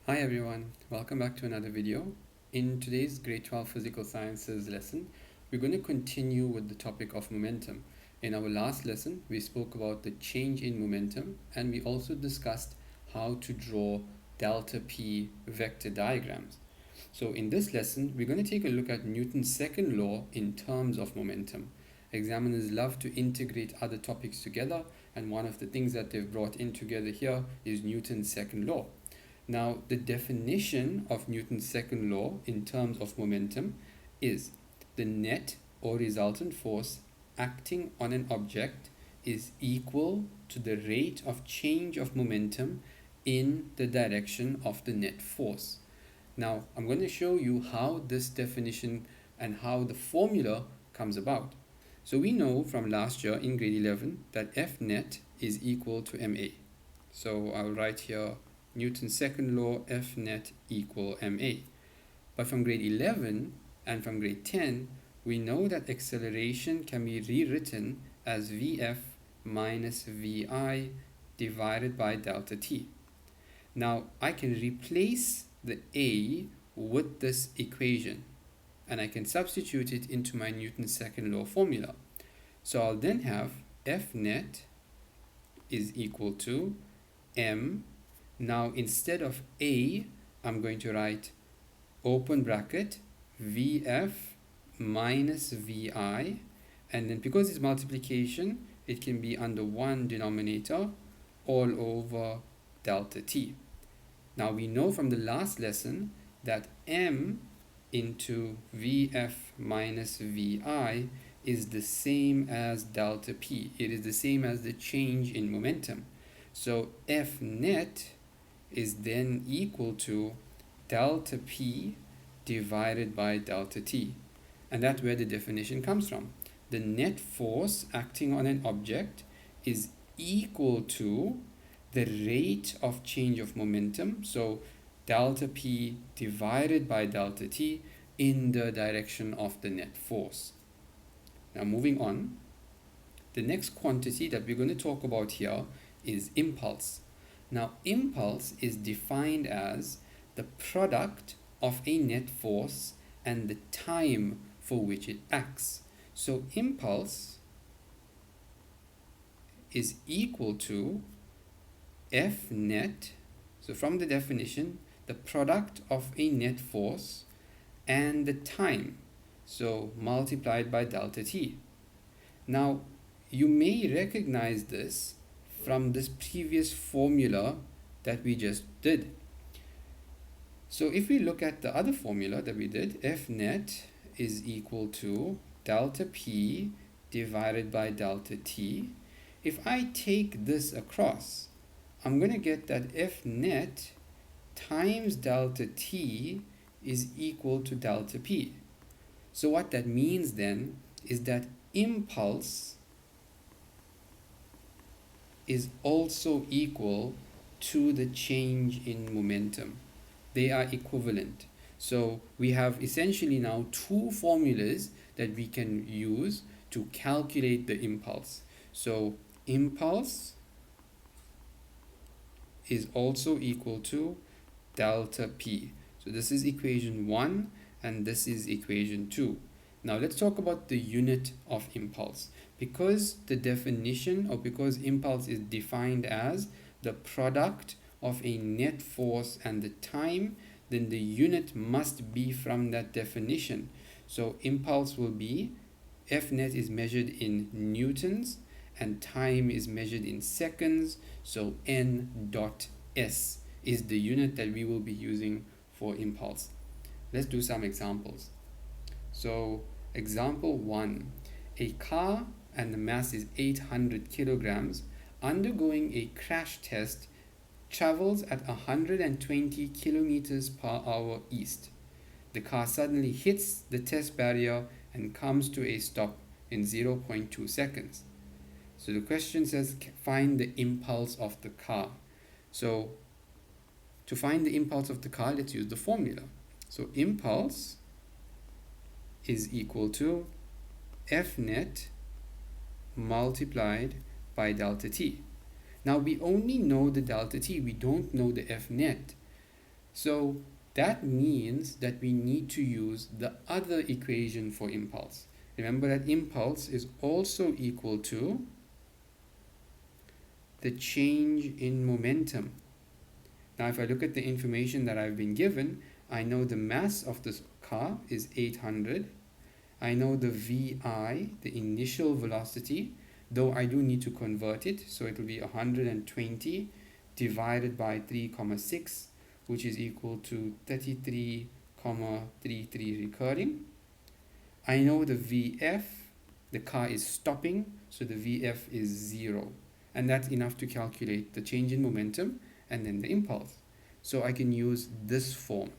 Hi everyone, welcome back to another video. In today's grade 12 physical sciences lesson, we're going to continue with the topic of momentum. In our last lesson, we spoke about the change in momentum and we also discussed how to draw delta P vector diagrams. So in this lesson, we're going to take a look at Newton's second law in terms of momentum. Examiners love to integrate other topics together, and one of the things that they've brought in together here is Newton's second law. Now, the definition of Newton's second law in terms of momentum is the net or resultant force acting on an object is equal to the rate of change of momentum in the direction of the net force. Now, I'm going to show you how this definition and how the formula comes about. So we know from last year in grade 11 that F net is equal to ma. So I'll write here Newton's second law, F net equal ma. But from grade 11 and from grade 10, we know that acceleration can be rewritten as Vf minus Vi divided by delta t. Now I can replace the a with this equation and I can substitute it into my Newton's second law formula. So I'll then have F net is equal to m. Now instead of a, I'm going to write open bracket Vf minus Vi, and then because it's multiplication, it can be under one denominator all over delta t. Now we know from the last lesson that m into Vf minus Vi is the same as delta p. It is the same as the change in momentum. So F net is then equal to delta P divided by delta T. And that's where the definition comes from. The net force acting on an object is equal to the rate of change of momentum, so delta P divided by delta T in the direction of the net force. Now moving on, the next quantity that we're going to talk about here is impulse. Now, impulse is defined as the product of a net force and the time for which it acts. So, impulse is equal to F net. So, from the definition, the product of a net force and the time. So, multiplied by delta t. Now, you may recognize this from this previous formula that we just did. So if we look at the other formula that we did, F net is equal to delta P divided by delta T. If I take this across, I'm going to get that F net times delta T is equal to delta P. So what that means then is that impulse is also equal to the change in momentum. They are equivalent. So we have essentially now two formulas that we can use to calculate the impulse. So impulse is also equal to delta P. So this is equation 1 and this is equation 2. Now let's talk about the unit of impulse. Because the definition, or because impulse is defined as the product of a net force and the time, then the unit must be from that definition. So impulse will be F net is measured in newtons and time is measured in seconds. So N dot S is the unit that we will be using for impulse. Let's do some examples. So example 1, a car and the mass is 800 kilograms undergoing a crash test travels at 120 kilometers per hour east. The car suddenly hits the test barrier and comes to a stop in 0.2 seconds. So the question says find the impulse of the car. So to find the impulse of the car, let's use the formula. So impulse is equal to F net multiplied by delta t. Now we only know the delta t, we don't know the F net. So that means that we need to use the other equation for impulse. Remember that impulse is also equal to the change in momentum. Now, if I look at the information that I've been given, I know the mass of this car is 800. I know the VI, the initial velocity, though I do need to convert it. So it will be 120 divided by 3,6, which is equal to 33,33 recurring. I know the VF, the car is stopping, so the VF is 0. And that's enough to calculate the change in momentum and then the impulse. So I can use this form.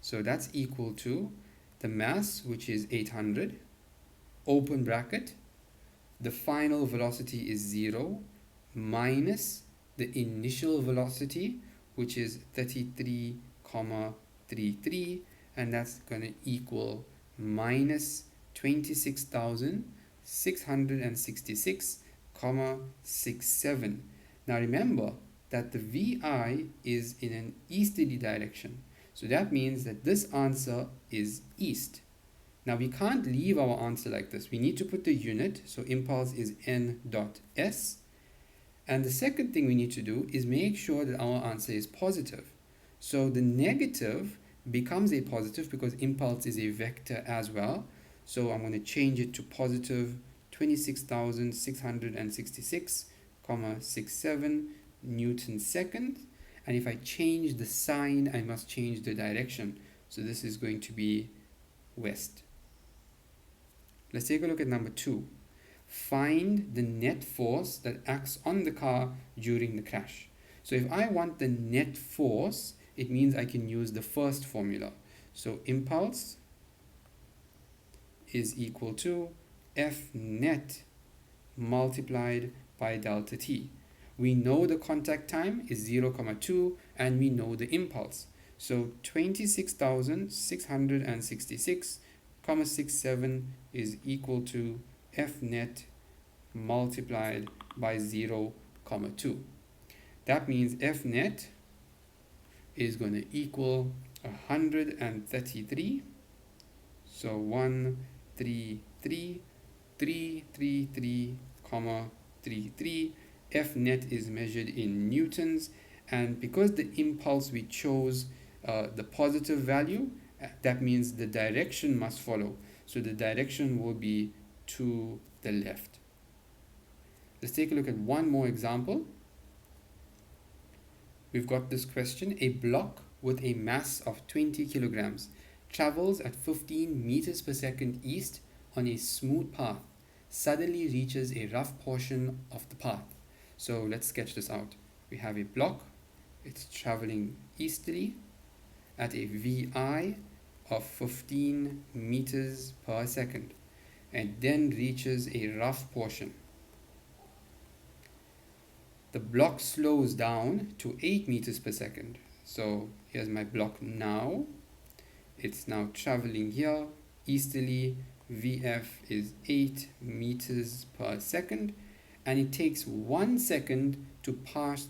So that's equal to the mass, which is 800, open bracket, the final velocity is 0, minus the initial velocity, which is 33,33, and that's going to equal minus 26,666,67. Now remember that the VI is in an easterly direction. So that means that this answer is east. Now we can't leave our answer like this. We need to put the unit. So impulse is n dot s. And the second thing we need to do is make sure that our answer is positive. So the negative becomes a positive because impulse is a vector as well. So I'm going to change it to positive 26,666,67 Newton second. And if I change the sign, I must change the direction. So this is going to be west. Let's take a look at number 2. Find the net force that acts on the car during the crash. So if I want the net force, it means I can use the first formula. So impulse is equal to F net multiplied by delta t. We know the contact time is 0,2 and we know the impulse. So 26,666,67 is equal to F net multiplied by 0,2. That means F net is going to equal 133. So 133,333,33. F net is measured in newtons, and because the impulse we chose the positive value, that means the direction must follow. So the direction will be to the left. Let's take a look at one more example. We've got this question: a block with a mass of 20 kilograms travels at 15 meters per second east on a smooth path, suddenly reaches a rough portion of the path. So let's sketch this out. We have a block, it's traveling easterly at a VI of 15 meters per second and then reaches a rough portion. The block slows down to 8 meters per second. So here's my block now. It's now traveling here easterly. VF is 8 meters per second, and it takes 1 second to pass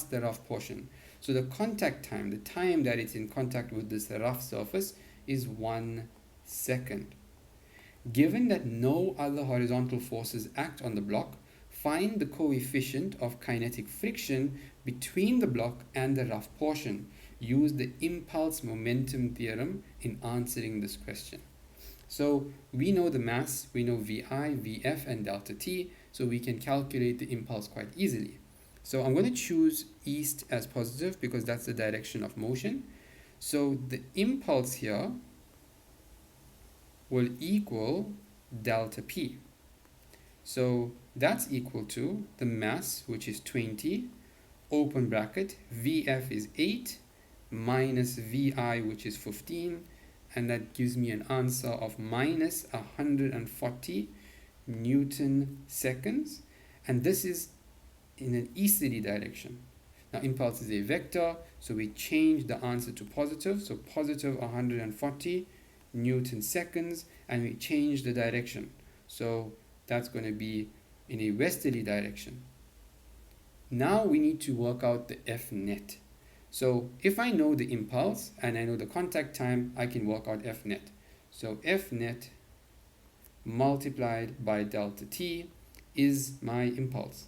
the rough portion. So the contact time, the time that it's in contact with this rough surface, is 1 second. Given that no other horizontal forces act on the block, find the coefficient of kinetic friction between the block and the rough portion. Use the impulse momentum theorem in answering this question. So we know the mass, we know VI, VF, and delta t, so we can calculate the impulse quite easily. So I'm going to choose east as positive because that's the direction of motion. So the impulse here will equal delta p. So that's equal to the mass, which is 20, open bracket, VF is 8, minus VI, which is 15, and that gives me an answer of minus 140 Newton seconds, and this is in an easterly direction. Now impulse is a vector, so we change the answer to positive, so positive 140 Newton seconds, and we change the direction. So that's going to be in a westerly direction. Now we need to work out the F net. So if I know the impulse and I know the contact time, I can work out F net. So F net multiplied by delta t is my impulse.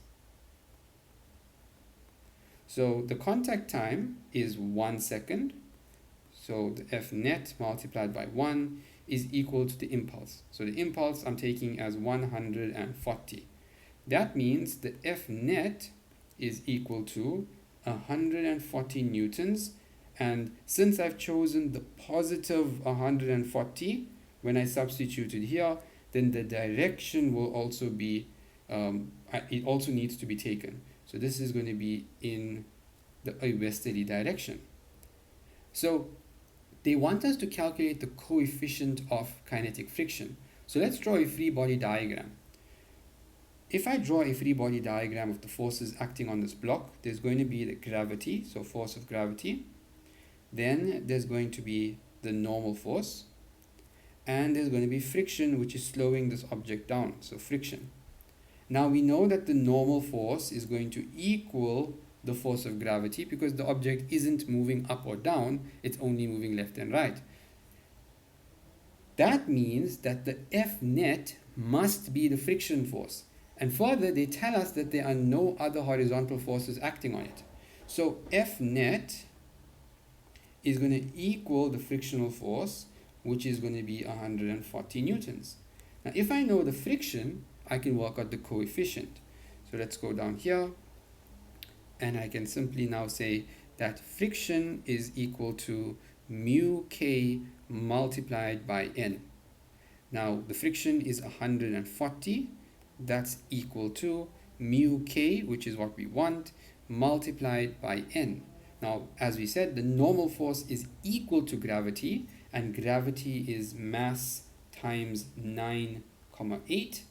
So the contact time is 1 second. So the F net multiplied by 1 is equal to the impulse. So the impulse I'm taking as 140. That means the F net is equal to 140 newtons. And since I've chosen the positive 140, when I substituted here, then the direction will also be, it also needs to be taken. So this is going to be in a westerly direction. So they want us to calculate the coefficient of kinetic friction. So let's draw a free body diagram. If I draw a free body diagram of the forces acting on this block, there's going to be the gravity, so force of gravity. Then there's going to be the normal force. And there's going to be friction, which is slowing this object down, so friction. Now we know that the normal force is going to equal the force of gravity because the object isn't moving up or down, it's only moving left and right. That means that the F net must be the friction force. And further, they tell us that there are no other horizontal forces acting on it. So F net is going to equal the frictional force, which is going to be 140 newtons. Now, if I know the friction, I can work out the coefficient. So let's go down here, and I can simply now say that friction is equal to mu k multiplied by n. Now, the friction is 140. That's equal to mu k, which is what we want, multiplied by n. Now, as we said, the normal force is equal to gravity, and gravity is mass times 9,8.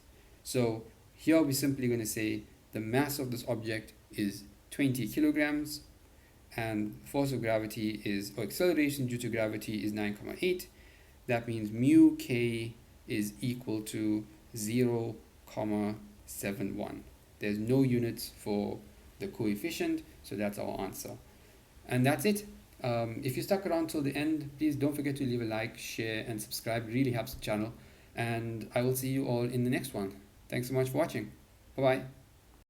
So here we're simply going to say the mass of this object is 20 kilograms, and force of gravity is, or acceleration due to gravity is 9,8. That means mu k is equal to 0,71. There's no units for the coefficient, so that's our answer. And that's it. If you stuck around till the end, please don't forget to leave a like, share, and subscribe. It really helps the channel. And I will see you all in the next one. Thanks so much for watching. Bye-bye.